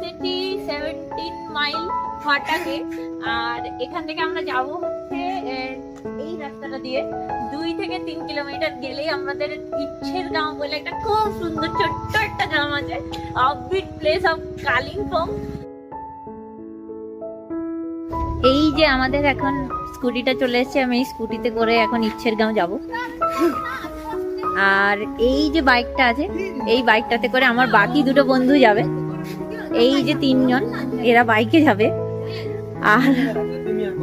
City 17 mile ফাটাকে। আর এখান থেকে আমরা যাব হচ্ছে এই রাস্তাটা দিয়ে 2 থেকে 3 কিলোমিটার গেলেই আমাদের ইচ্ছের গাঁও বলে একটা খুব সুন্দর ছোট্ট একটা গ্রাম আছে, অফবিট প্লেস অফ কালিম্পং। এই যে আমাদের এখন স্কুটিটা চলে এসেছে, আমি এই স্কুটিতে করে এখন ইচ্ছের গাঁও যাব। আর এই যে বাইকটা আছে, এই বাইকটাতে করে আমার বাকি দুটো বন্ধু যাবে। এই যে 3 জন, এরা বাইকে যাবে, আর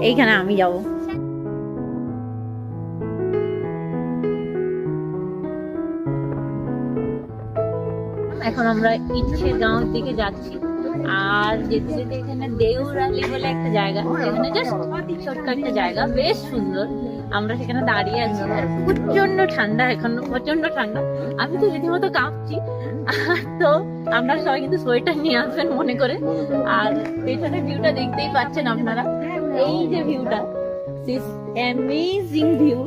এইখানে আমি যাব। এখন আমরা ইচ্ছের গাঁওর দিকে যাচ্ছি। আর যেতে যেতে এখানে দেউরালি বলে একটা জায়গা, এখানে জাস্ট ছোট্ট একটা জায়গা, বেশ সুন্দর। আমরা সেখানে দাঁড়িয়ে আছি, আর প্রচন্ড ঠান্ডা, এখন প্রচন্ড ঠান্ডা। আমি তো রীতিমতো কাঁপছি। তো আপনারা সবাই কিন্তু সোয়েটার নিয়ে আসবেন মনে করে। আর পেছনে ভিউটা দেখতেই পাচ্ছেন আপনারা, এই যে ভিউটা, দিস অ্যামেজিং ভিউ।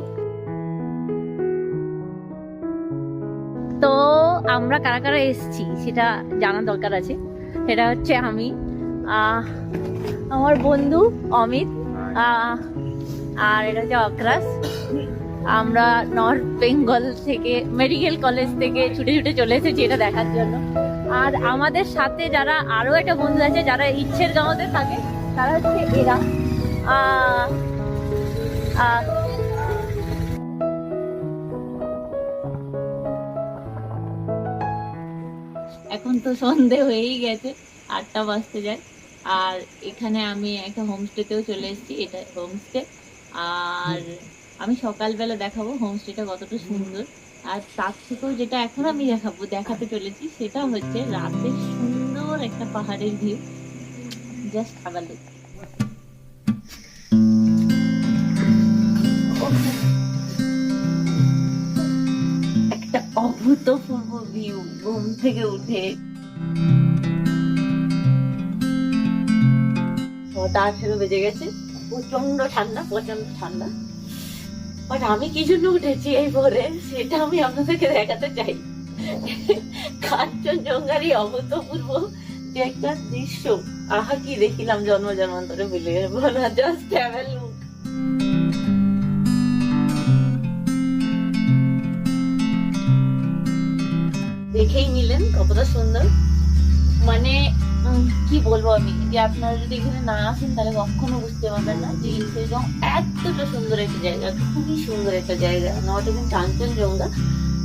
তো আমরা কারা কারা এসেছি সেটা জানার দরকার আছে। সেটা হচ্ছে আমি, আমার বন্ধু অমিত, আর এটা হচ্ছে অক্রাস। আমরা নর্থ বেঙ্গল থেকে, মেডিকেল কলেজ থেকে ছুটে ছুটে চলে এসেছি এটা দেখার জন্য। আর আমাদের সাথে যারা আরো একটা বন্ধু আছে যারা ইচ্ছের গাঁওতে থাকে, তারা হচ্ছে এরা। এখন তো সন্ধে হয়েই গেছে, 8টা বাজতে যায়। আর এখানে আমি একটা হোমস্টেতেও চলে এসেছি, এটা হোমস্টে। আর আমি সকালবেলা দেখাবো হোমস্টেটা কতটা সুন্দর। আর তার থেকেও যেটা এখন আমি দেখাতে চলেছি, সেটা হচ্ছে রাতের সুন্দর একটা পাহাড়ের view. Just have a look. একটা অভূতপূর্ব ভিউ ঘুম থেকে উঠে। 6:18 বেজে গেছে, প্রচন্ড ঠান্ডা, প্রচন্ড ঠান্ডা। বাট আমি কি জন্য উঠেছি এই ভোরে সেটা আমি আপনাদেরকে দেখাতে চাই। কাঞ্চনজঙ্ঘার এই অভূতপূর্ব যে একটা দৃশ্য, আহা কি দেখিলাম, জন্ম জন্মান্তরে ভুলে যাবো না। Just have a look. দেখেই নিলেন কতটা সুন্দর। মানে কি বলবো আমি, যে আপনারা যদি এখানে না আসেন তাহলে কখনো বুঝতে পারবেন না যে ইচ্ছের গাঁও এতটা সুন্দর একটা জায়গা, খুবই সুন্দর একটা জায়গা। নট ইভেন কাঞ্চনজঙ্ঘা,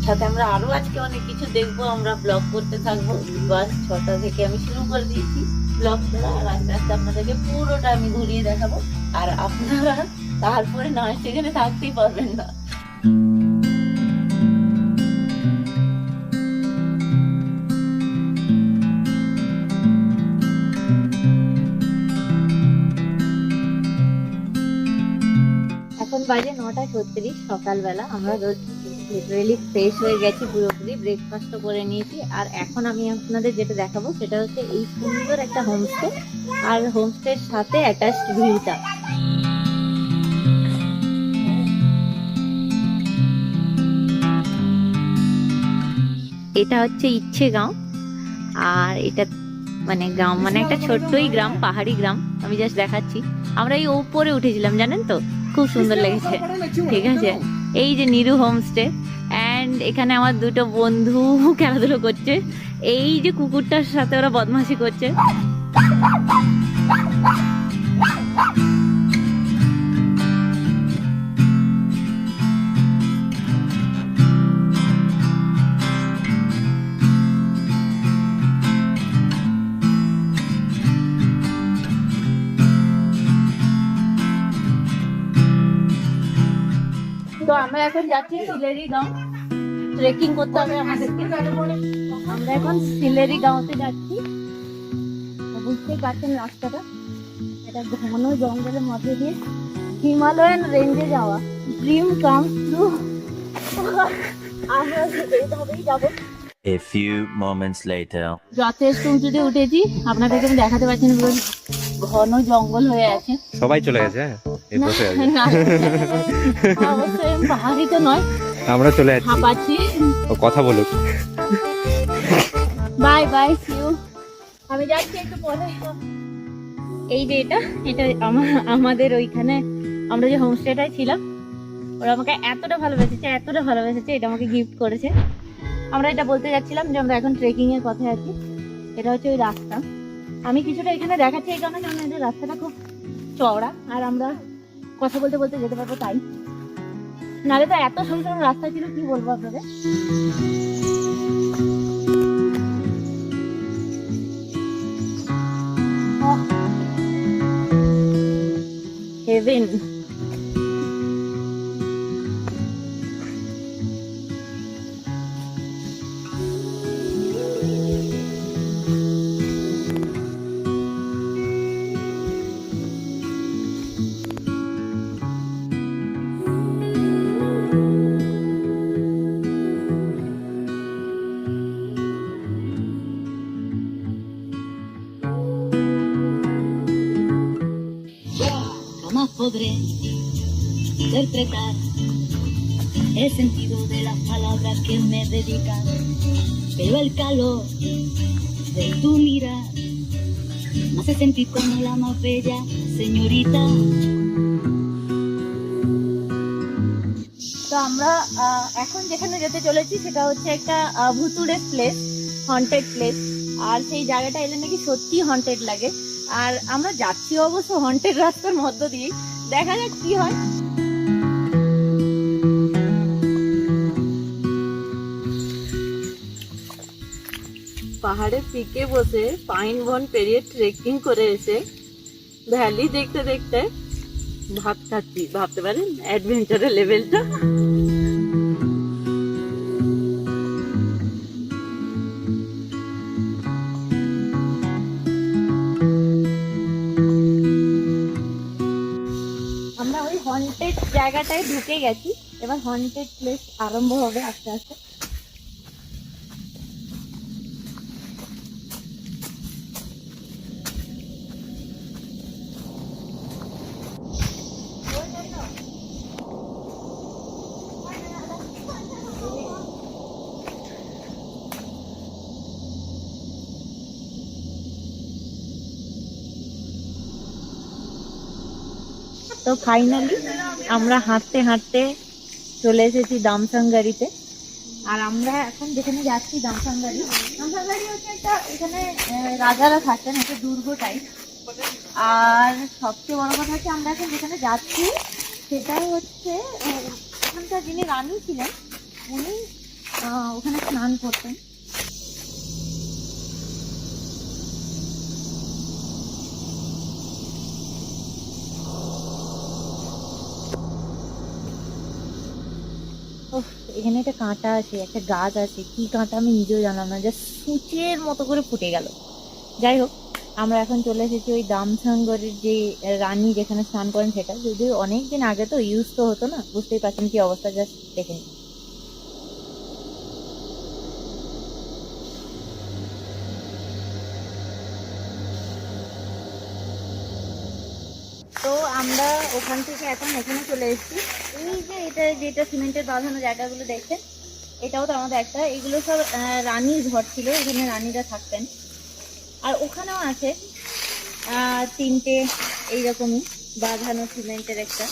সাথে আমরা আরো আজকে অনেক কিছু দেখবো। আমরা ব্লগ করতে থাকবো, বাস 6টা থেকে আমি শুরু করে দিয়েছি ব্লগ করা। আর আস্তে আস্তে আপনাদেরকে পুরোটা আমি ঘুরিয়ে দেখাবো। আর আপনারা তারপরে না সেখানে থাকতেই পারবেন না। এখন বাজে 9:36 সকালবেলা। আমরা লিটারেলি ফ্রেশ হয়ে গেছি পুরোপুরি, ব্রেকফাস্টও করে নিয়েছি। আর এখন আমি আপনাদের যেটা দেখাবো সেটা হচ্ছে এই সুন্দর একটা হোমস্টে, আর হোমস্টের সাথে অ্যাটাচড ভিউটা। এটা হচ্ছে ইচ্ছে গাঁও। আর এটা মানে গ্রাম, মানে একটা ছোট্টই গ্রাম, পাহাড়ি গ্রাম। আমি জাস্ট দেখাচ্ছি। আমরা এই উপরে উঠেছিলাম জানেন তো, খুব সুন্দর লেগেছে। ঠিক আছে, এই যে নিরু হোমস্টে। অ্যান্ড এখানে আমার দুটো বন্ধু খেলাধুলো করছে। এই যে কুকুরটার সাথে ওরা বদমাশি করছে। তো আমরা এখন যাচ্ছি সিলেরি গাঁও, ট্রেকিং করতে হবে আমাদেরকে। আমরা এখন সিলেরি গাঁওতে যাচ্ছি। বুঝতেই পারছেন রাস্তাটা, এটা ঘন জঙ্গলের মধ্যে দিয়ে হিমালয়ান রেঞ্জে যাওয়া। Dream come true. আমরা এইভাবেই যাবো। A few moments later. যথেষ্ট উঁচুতে উঠেছি, আপনাদেরকে আমি দেখাতে পারছি না, পুরো ঘন জঙ্গল হয়ে আছে। সবাই চলে গেছে, এই বসে আছে। না, অবশ্যই পাহাড়ি তো নয়, আমরা চলে যাচ্ছি। হাঁপাচ্ছি। ও কথা বলুক। Bye bye, see you. আমি যাচ্ছি একটু পরে। এই যে এটা এটা আমাদের ওইখানে আমরা যে হোমস্টেটায় ছিলাম, ওরা আমাকে এতটা ভালোবেসেছে, এটা আমাকে গিফট করেছে। আমরা এটা বলতে যাচ্ছিলাম যে আমরা এখন ট্রেকিং এর পথে আছি। এটা হচ্ছে ওই রাস্তা, আমি কিছুটা এখানে দেখাচ্ছি এই কারণে, কারণ এদের রাস্তাটা খুব চওড়া আর আমরা কথা বলতে বলতে যেতে পারবো তাই, নাহলে তো এত সরু সরু রাস্তা ছিল, কি বলবো আপনাদের। Haven. Jamás podré interpretar el sentido de las palabras que me dedican, pero el calor de tu mirar me hace sentir como la más bella señorita. তো আমরা এখন যেখানে যেতে চলেছি সেটা হচ্ছে একটা ভুতুড়ে প্লেস, হন্টেড প্লেস। আর সেই জায়গাটা এলে নাকি সত্যি হন্টেড লাগে। আর আমরা যাচ্ছি অবশ্য হন্টেড রাস্তার মধ্য দিয়ে, দেখা যাক কি হয়। পাহাড়ের পিকে বসে পাইন বন পেরিয়ে ট্রেকিং করে এসে ভ্যালি দেখতে দেখতে ভাত খাচ্ছি, ভাবতে পারেন অ্যাডভেঞ্চারের লেভেলটা। আমরা ওই হন্টেড জায়গাটায় ঢুকে গেছি, এবার হন্টেড প্লেস আরম্ভ হবে আস্তে আস্তে। তো ফাইনালি আমরা হাঁটতে হাঁটতে চলে এসেছি দামসাঙ্গারিতে। আর আমরা এখন যেখানে যাচ্ছি দামসাঙ্গারি হচ্ছে একটা, এখানে রাজারা থাকতেন, একটা দুর্গ টাইপ। আর সবচেয়ে বড় কথা হচ্ছে আমরা এখন যেখানে যাচ্ছি সেটাই হচ্ছে ওখানকার যিনি রানী ছিলেন উনি ওখানে স্নান করতেন। এখানে একটা কাঁটা আছে, একটা গাছ আছে, কি কাঁটা আমি নিজেও জানলাম না, যা সূচের মতো করে ফুটে গেল। যাই হোক, আমরা এখন চলে এসেছি ওই দামসাঙ্গরের যে রানী যেখানে স্নান করেন সেটা, যদিও অনেকদিন আগে তো ইউজ তো হতো না, বুঝতেই পারছেন কি অবস্থা, জাস্ট দেখে নিন। তো আমরা ওখান থেকে এখন এখানে চলে এসেছি। এই যে এটা যেটা সিমেন্টের বাঁধানো জায়গাগুলো দেখছেন, এটাও তো আমাদের একটা, এগুলো সব রানীর ঘর ছিল, এখানে রানীরা থাকতেন। আর ওখানেও আছে তিনটে এইরকমই বাঁধানো সিমেন্টের একটা।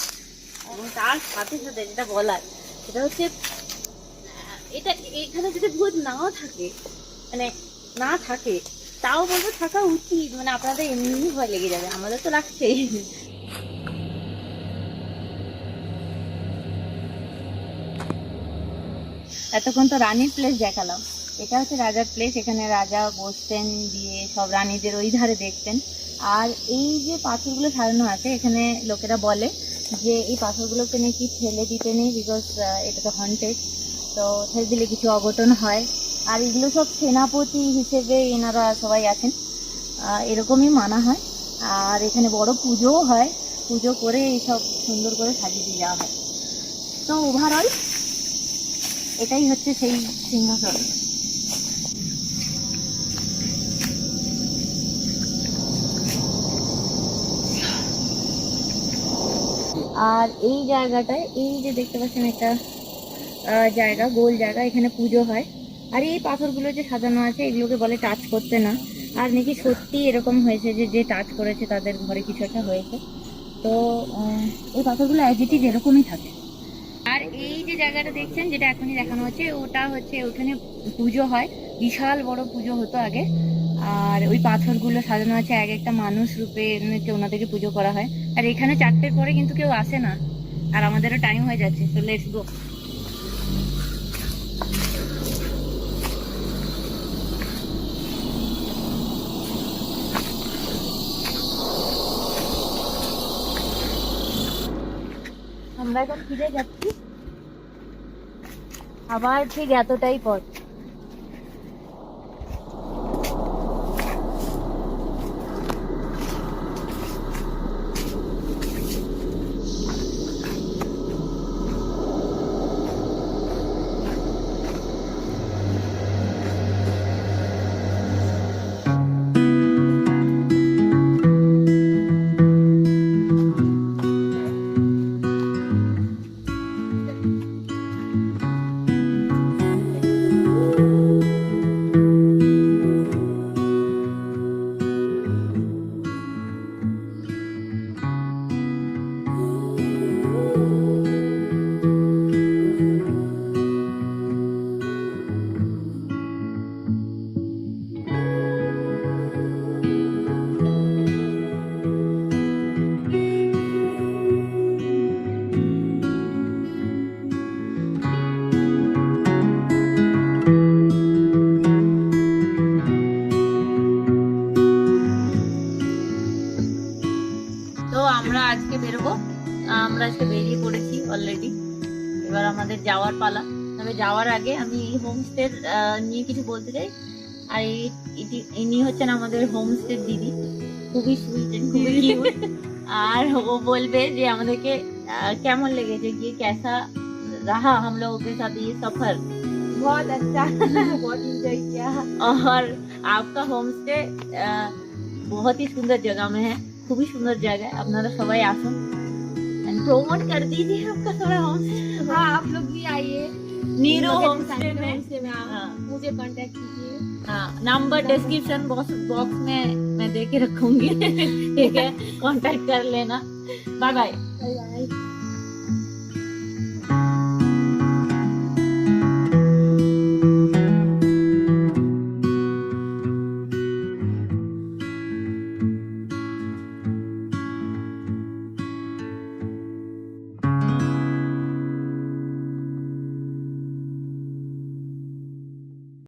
এবং তার সাথে সাথে যেটা বলার সেটা হচ্ছে এটা এখানে যদি ভূত নাও থাকে, মানে না থাকে, তাও বলবো থাকা উচিত, মানে আপনাদের এমনি ভয় লেগে যাবে, আমাদের তো লাগছেই। এতক্ষণ তো রানীর প্লেস দেখালাম, এটা হচ্ছে রাজার প্লেস, এখানে রাজা বসতেন, দিয়ে সব রানীদের ওই ধারে দেখতেন। আর এই যে পাথরগুলো সাজানো আছে, এখানে লোকেরা বলে যে এই পাথরগুলোকে নাকি ফেলে দিতে নেই, বিকজ এটা তো হন্টেড, তো ফেলে দিলে কিছু অঘটন হয়। আর এগুলো সব সেনাপতি হিসেবে এনারা সবাই আছেন, এরকমই মানা হয়। আর এখানে বড় পুজোও হয়, পুজো করে এইসব সুন্দর করে সাজিয়ে দিয়ে যাওয়া হয়। তো ওভারঅল এটাই হচ্ছে সেই সিংহাসন। আর এই জায়গাটায় এই যে দেখতে পাচ্ছেন একটা জায়গা, গোল জায়গা, এখানে পুজো হয়। আর এই পাথরগুলো যে সাজানো আছে এগুলোকে বলে টাচ করতে না, আর নাকি সত্যি এরকম হয়েছে যে যে টাচ করেছে তাদের ঘরে কিছু একটা হয়েছে। তো এই পাথরগুলো অ্যাজ ইট ইজ এরকমই থাকে। আর এই যে জায়গাটা দেখছেন যেটা এখনই দেখানো হচ্ছে, ওটা হচ্ছে ওখানে পুজো হয়, বিশাল বড় পুজো হতো আগে। আর ওই পাথরগুলো সাজানো আছে এক একটা মানুষ রূপে, ওনাদেরকে পুজো করা হয়। আর এখানে 4টের পরে কিন্তু কেউ আসে না, আর আমাদেরও টাইম হয়ে যাচ্ছে, তো লেটস গো। আমরা এখন ফিরে যাচ্ছি, আবার ঠিক এতটাই পথ। তো আমরা আজকে বেরোবো, আমরা আজকে বেরিয়ে পড়েছি অলরেডি। এবার আমাদের যাওয়ার পালা। তবে যাওয়ার আগে আমি এই হোমস্টে নিয়ে কিছু বলতে চাই। আর ইনি হচ্ছেন আমাদের হোমস্টে দিদি, খুবই সুইট, খুবই কিউট। আর ও বলবে যে আমাদেরকে কেমন লেগেছে, গিয়ে कैसा रहा हम लोगों के साथ ये सफर। बहुत अच्छा, बहुत एंजॉय किया। और आपका होमस्टे बहुत ही सुंदर जगह में है, খুবই সুন্দর জায়গা, আপনারা সবাই আসুন। प्रमोट कर दीजिए आपका थोड़ा होमस्टे। हाँ, आप लोग भी आइए नीरो होमस्टे में। हाँ, मुझे कांटेक्ट कीजिए। हाँ, नंबर डिस्क्रिप्शन बॉक्स में मैं दे के रखूंगी। ठीक है, कांटेक्ट कर लेना। Bye bye.